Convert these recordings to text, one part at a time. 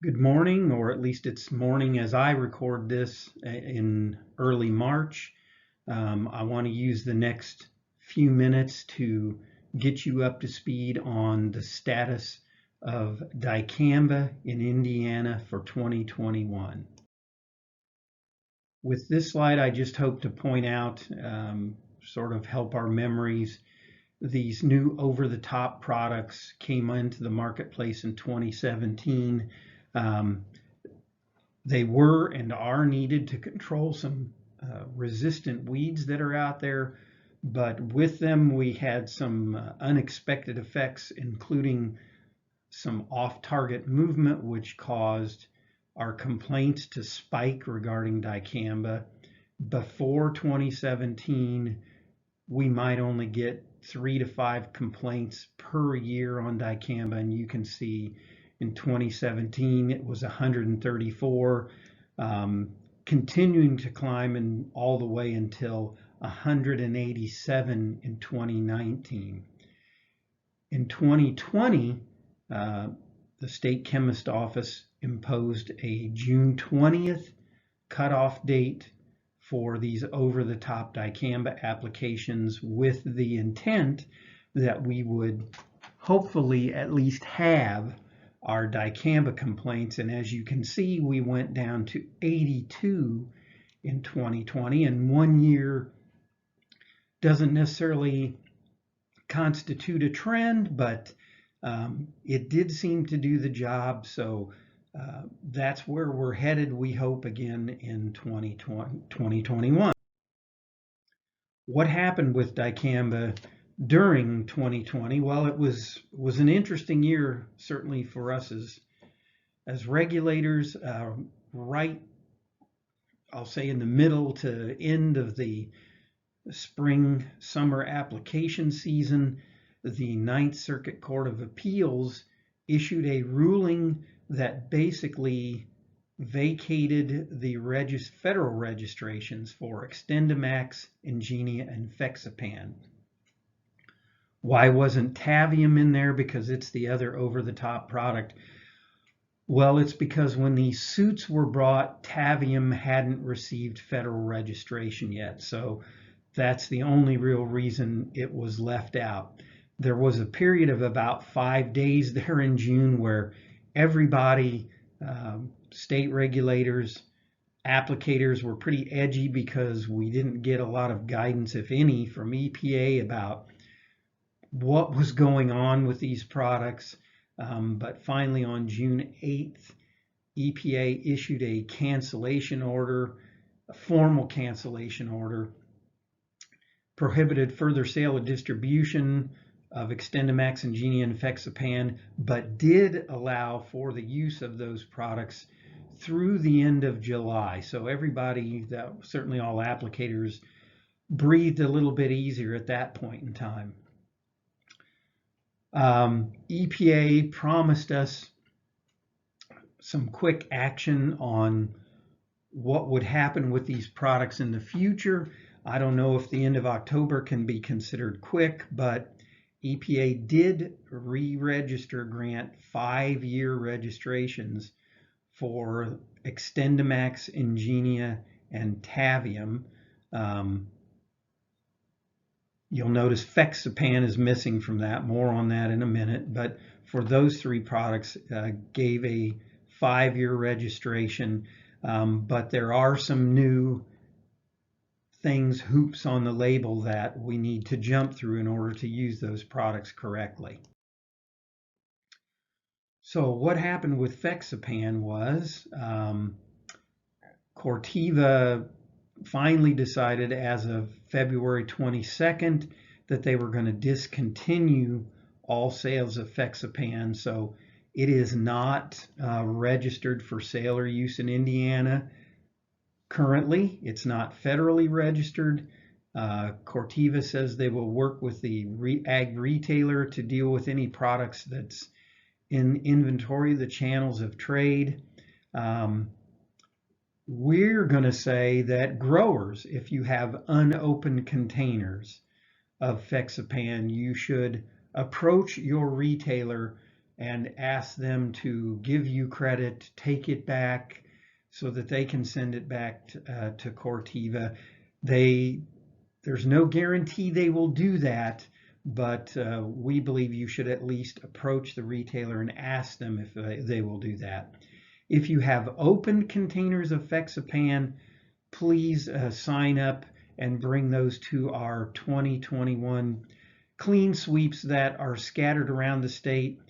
Good morning, or at least it's morning as I record this in early March. I want to use the next few minutes to get you up to speed on the status of dicamba in Indiana for 2021. With this slide, I just hope to point out, sort of help our memories. These new over-the-top products came into the marketplace in 2017. They were and are needed to control some resistant weeds that are out there, but with them we had some unexpected effects, including some off-target movement, which caused our complaints to spike regarding dicamba. Before 2017, we might only get 3 to 5 complaints per year on dicamba, and you can see in 2017 it was 134, continuing to climb and all the way until 187 in 2019. In 2020, the state chemist office imposed a June 20th cutoff date for these over-the-top dicamba applications, with the intent that we would hopefully at least have our dicamba complaints. And as you can see, we went down to 82 in 2020, and 1 year doesn't necessarily constitute a trend, but it did seem to do the job. So that's where we're headed, we hope, again in 2021. What happened with dicamba during 2020? Well, it was an interesting year, certainly for us as regulators. Right, I'll say in the middle to end of the spring summer application season, the Ninth Circuit Court of Appeals issued a ruling that basically vacated the federal registrations for XtendiMax, Ingenia, and Fexapan. Why wasn't Tavium in there? Because it's the other over-the-top product. Well, it's because when these suits were brought, Tavium hadn't received federal registration yet. So that's the only real reason it was left out. There was a period of about 5 days there in June where everybody, state regulators, applicators, were pretty edgy because we didn't get a lot of guidance, if any, from EPA about what was going on with these products. But finally on June 8th, EPA issued a cancellation order, a formal cancellation order, prohibited further sale or distribution of XtendiMax, Ingenia, and Fexapan, but did allow for the use of those products through the end of July. So everybody, certainly all applicators, breathed a little bit easier at that point in time. EPA promised us some quick action on what would happen with these products in the future. I don't know if the end of October can be considered quick, but EPA did grant 5-year registrations for XtendiMax, Ingenia, and Tavium. You'll notice Fexapan is missing from that. More on that in a minute. But for those 3 products, gave a 5-year registration. But there are some new things, hoops on the label that we need to jump through in order to use those products correctly. So what happened with Fexapan was Corteva finally decided as of February 22nd that they were going to discontinue all sales of Fexapan. So it is not registered for sale or use in Indiana. Currently, it's not federally registered. Corteva says they will work with the ag retailer to deal with any products that's in inventory, the channels of trade. We're going to say that growers, if you have unopened containers of Fexapan, you should approach your retailer and ask them to give you credit, take it back so that they can send it back to Corteva. There's no guarantee they will do that, but we believe you should at least approach the retailer and ask them if they will do that. If you have open containers of Fexapan, please sign up and bring those to our 2021 clean sweeps that are scattered around the state.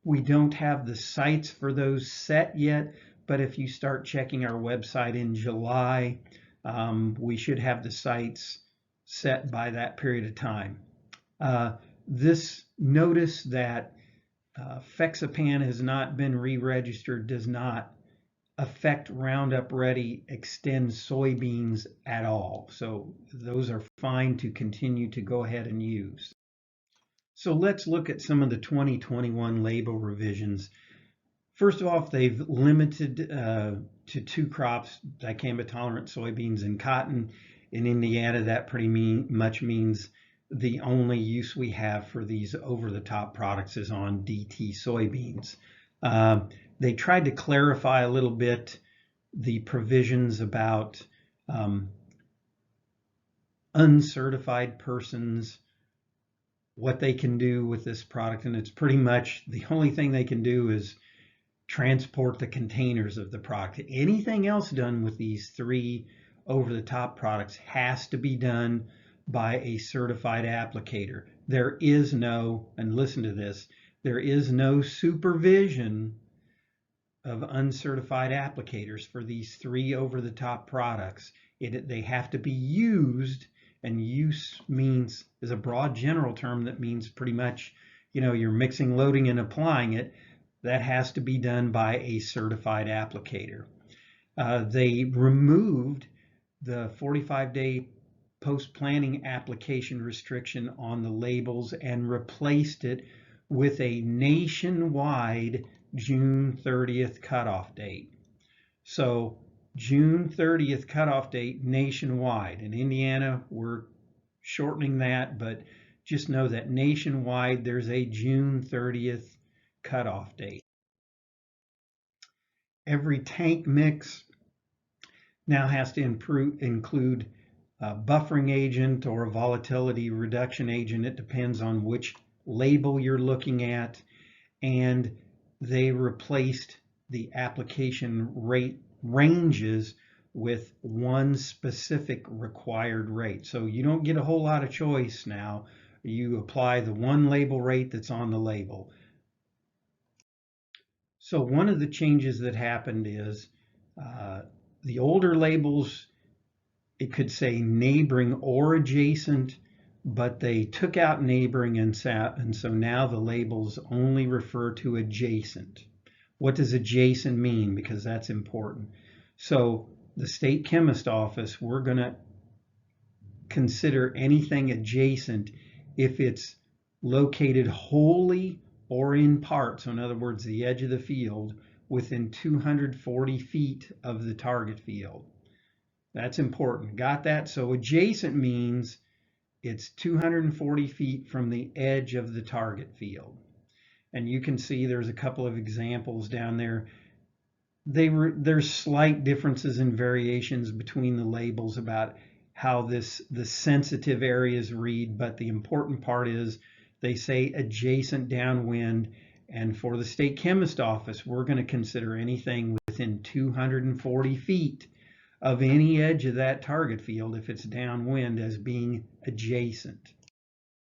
We don't have the sites for those set yet, but if you start checking our website in July, we should have the sites set by that period of time. This notice that Fexapan has not been re-registered does not affect Roundup Ready Extend soybeans at all. So those are fine to continue to go ahead and use. So let's look at some of the 2021 label revisions. First of all, they've limited to 2 crops, dicamba tolerant soybeans and cotton. In Indiana, that pretty much means the only use we have for these over-the-top products is on DT soybeans. They tried to clarify a little bit the provisions about uncertified persons, what they can do with this product, and it's pretty much the only thing they can do is transport the containers of the product. Anything else done with these 3 over-the-top products has to be done by a certified applicator. There is no, and listen to this, there is no supervision of uncertified applicators for these 3 over-the-top products. They have to be used, and use is a broad general term that means pretty much, you're mixing, loading, and applying it. That has to be done by a certified applicator. They removed the 45-day post-planting application restriction on the labels and replaced it with a nationwide June 30th cutoff date. So June 30th cutoff date nationwide. In Indiana, we're shortening that, but just know that nationwide there's a June 30th cutoff date. Every tank mix now has to include a buffering agent or a volatility reduction agent. It depends on which label you're looking at. And they replaced the application rate ranges with one specific required rate. So you don't get a whole lot of choice now. You apply the one label rate that's on the label. So one of the changes that happened is the older labels, it could say neighboring or adjacent, but they took out neighboring, and so now the labels only refer to adjacent. What does adjacent mean? Because that's important. So the state chemist office, we're going to consider anything adjacent if it's located wholly or in part, so in other words, the edge of the field, within 240 feet of the target field. That's important. Got that? So adjacent means it's 240 feet from the edge of the target field. And you can see there's a couple of examples down there. There's slight differences and variations between the labels about how the sensitive areas read, but the important part is they say adjacent downwind, and for the state chemist office, we're going to consider anything within 240 feet of any edge of that target field if it's downwind as being adjacent.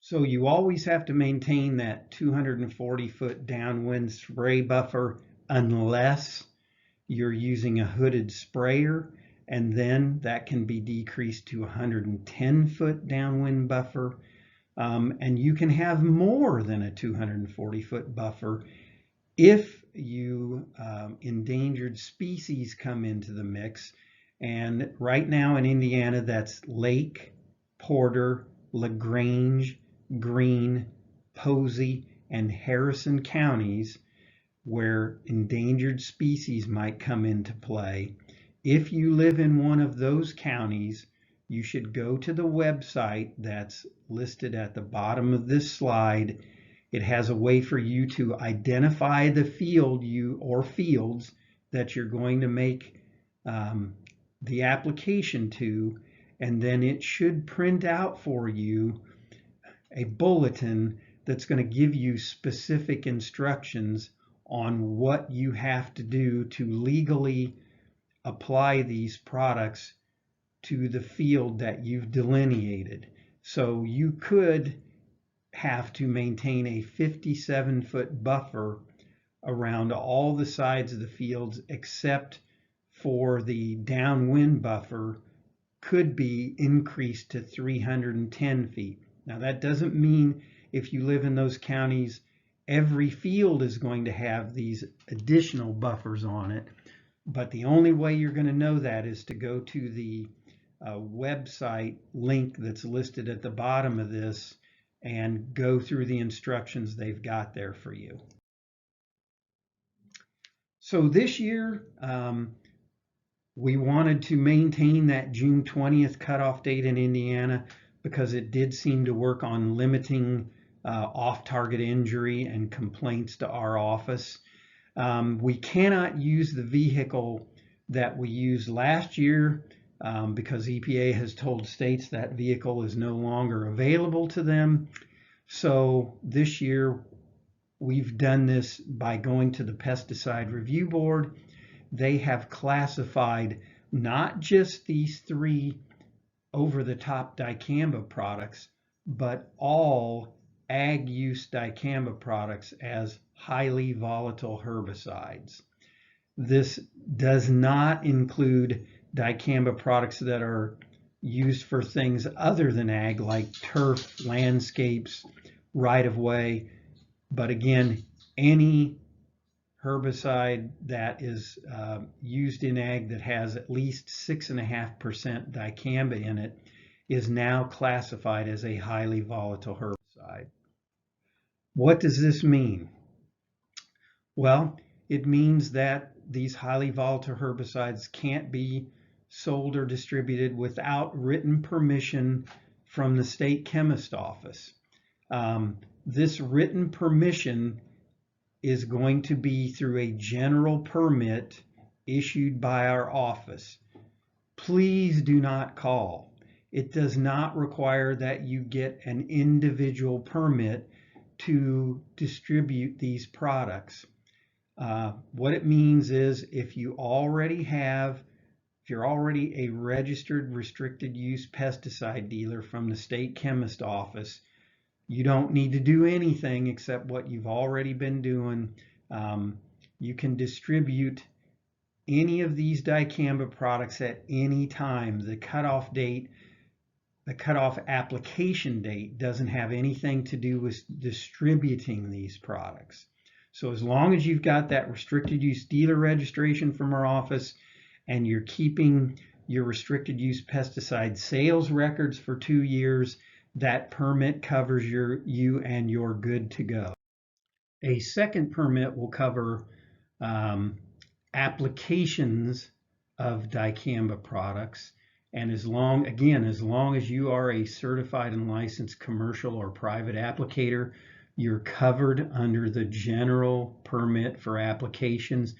So you always have to maintain that 240-foot downwind spray buffer unless you're using a hooded sprayer, and then that can be decreased to 110-foot downwind buffer. And you can have more than a 240-foot buffer if you endangered species come into the mix. And right now in Indiana, that's Lake, Porter, LaGrange, Greene, Posey, and Harrison counties where endangered species might come into play. If you live in one of those counties, you should go to the website that's listed at the bottom of this slide It has a way for you to identify the field or fields that you're going to make the application to, and then it should print out for you a bulletin that's going to give you specific instructions on what you have to do to legally apply these products to the field that you've delineated. So you could have to maintain a 57-foot buffer around all the sides of the fields except for the downwind buffer could be increased to 310 feet. Now that doesn't mean if you live in those counties, every field is going to have these additional buffers on it. But the only way you're going to know that is to go to the website link that's listed at the bottom of this and go through the instructions they've got there for you. So this year, we wanted to maintain that June 20th cutoff date in Indiana because it did seem to work on limiting off-target injury and complaints to our office. We cannot use the vehicle that we used last year because EPA has told states that vehicle is no longer available to them. So this year we've done this by going to the Pesticide Review Board. They have classified not just these 3 over-the-top dicamba products, but all ag use dicamba products as highly volatile herbicides. This does not include dicamba products that are used for things other than ag, like turf, landscapes, right-of-way. But again, any herbicide that is used in ag that has at least 6.5% dicamba in it is now classified as a highly volatile herbicide. What does this mean? Well, it means that these highly volatile herbicides can't be sold or distributed without written permission from the state chemist office. This written permission is going to be through a general permit issued by our office. Please do not call. It does not require that you get an individual permit to distribute these products. What it means is if you're already a registered restricted use pesticide dealer from the state chemist office, you don't need to do anything except what you've already been doing. You can distribute any of these dicamba products at any time. The cutoff application date doesn't have anything to do with distributing these products. So as long as you've got that restricted use dealer registration from our office and you're keeping your restricted use pesticide sales records for 2 years, that permit covers you and you're good to go. A second permit will cover applications of dicamba products, and as long as you are a certified and licensed commercial or private applicator, you're covered under the general permit for applications.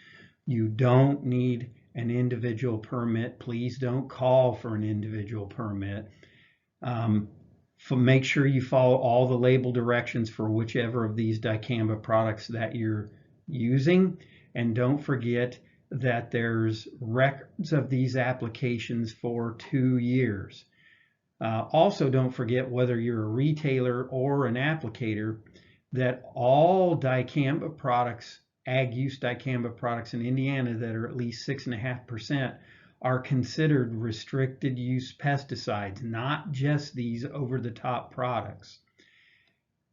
You don't need an individual permit. Please don't call for an individual permit. Make sure you follow all the label directions for whichever of these dicamba products that you're using. And don't forget that there's records of these applications for 2 years. Also, don't forget, whether you're a retailer or an applicator, that all dicamba products, ag use dicamba products in Indiana that are at least 6.5% are considered restricted use pesticides, not just these over-the-top products.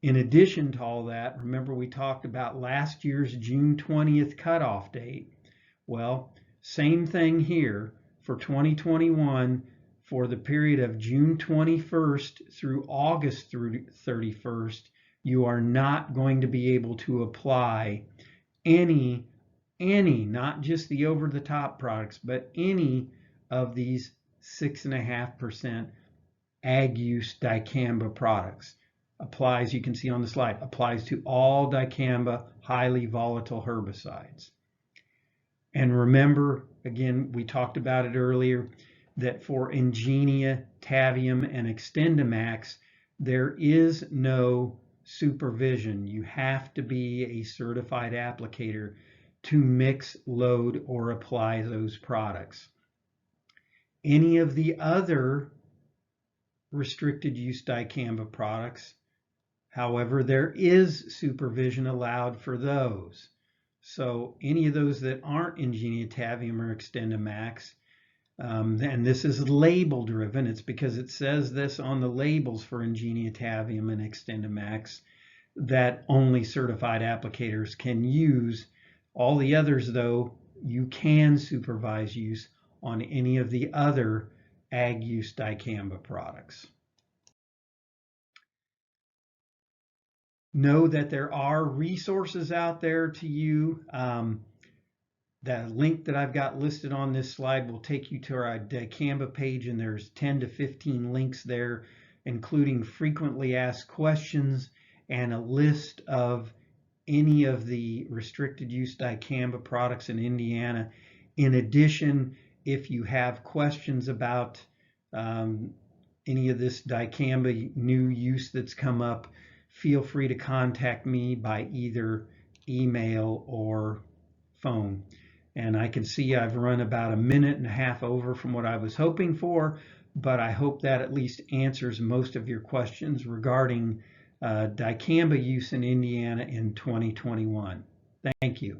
In addition to all that, remember we talked about last year's June 20th cutoff date. Well, same thing here for 2021. For the period of June 21st through August 31st, you are not going to be able to apply any, not just the over-the-top products, but any of these 6.5% ag use dicamba products. applies, you can see on the slide, applies to all dicamba highly volatile herbicides. And remember, again, we talked about it earlier, that for Ingenia, Tavium, and XtendiMax, there is no supervision. You have to be a certified applicator to mix, load, or apply those products. Any of the other restricted use dicamba products, however, there is supervision allowed for those. So any of those that aren't Ingenia, Tavium, or XtendiMax, and this is label driven, it's because it says this on the labels for Ingenia, Tavium, and XtendiMax, that only certified applicators can use. All the others, though, you can supervise use on any of the other ag use dicamba products. Know that there are resources out there to you. That link that I've got listed on this slide will take you to our dicamba page, and there's 10 to 15 links there, including frequently asked questions and a list of any of the restricted use dicamba products in Indiana. In addition, if you have questions about any of this dicamba new use that's come up, feel free to contact me by either email or phone. And I can see I've run about 1.5 minutes over from what I was hoping for, but I hope that at least answers most of your questions regarding dicamba use in Indiana in 2021. Thank you.